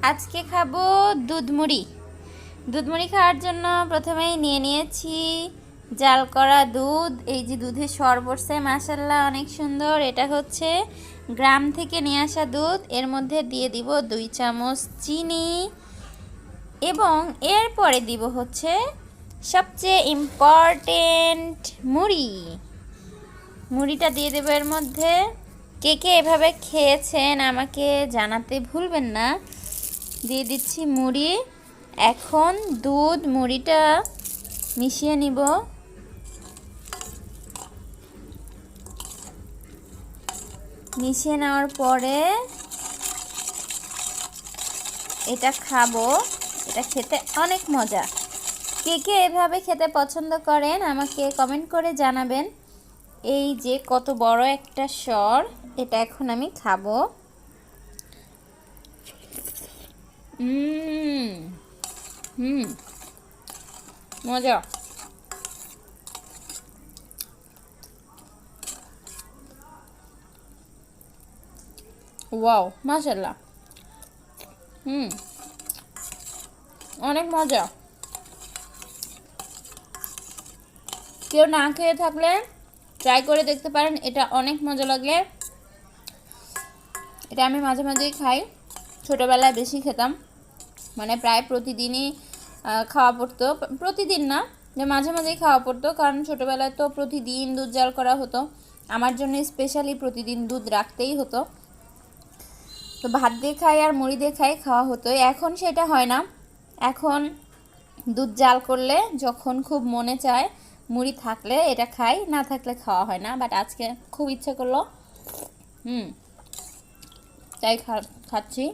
আজকে খাবো দুধ মুড়ি। দুধ মুড়ি খাওয়ার জন্য প্রথমেই নিয়ে নিয়েছি জাল করা দুধ। এই যে দুধের সর পড়ছে, মাশাআল্লাহ অনেক সুন্দর। এটা হচ্ছে গ্রাম থেকে নিয়ে আসা দুধ। এর মধ্যে দিয়ে দিব 2 চামচ চিনি এবং এরপরে দিব হচ্ছে সবচেয়ে ইম্পর্টেন্ট মুড়িটা দিয়ে দেবো এর মধ্যে। কে কে এভাবে খেয়েছেন আমাকে জানাতে ভুলবেন না। দিয়ে দিচ্ছি মুড়ি। এখন দুধ মুড়িটা মিশিয়ে নিব। মিশিয়ে নেওয়ার পরে এটা খাবো। এটা খেতে অনেক মজা। কে কে এভাবে খেতে পছন্দ করেন আমাকে কমেন্ট করে জানাবেন। এই যে কত বড় একটা সর, এটা এখন আমি খাবো। মজা। ওয়াও, মাশাআল্লাহ। অনেক মজা। কেউ না খেয়ে থাকলে ট্রাই করে দেখতে পারেন, এটা অনেক মজা লাগে। এটা আমি মাঝে মাঝেই খাই। ছোটোবেলায় বেশি খেতাম, মানে প্রায় প্রতিদিনই খাওয়া পড়তো। প্রতিদিন না, যে মাঝে মাঝেই খাওয়া পড়তো, কারণ ছোটোবেলায় তো প্রতিদিন দুধ জাল করা হতো। আমার জন্য স্পেশালি প্রতিদিন দুধ রাখতেই হতো। তো ভাত দিয়ে খাই আর মুড়ি দিয়ে খাই খাওয়া হতো। এখন সেটা হয় না। এখন দুধ জাল করলে যখন খুব মনে চায়, মুড়ি থাকলে এটা খাই, না থাকলে খাওয়া হয় না। বাট আজকে খুব ইচ্ছে করলো, তাই খাচ্ছি।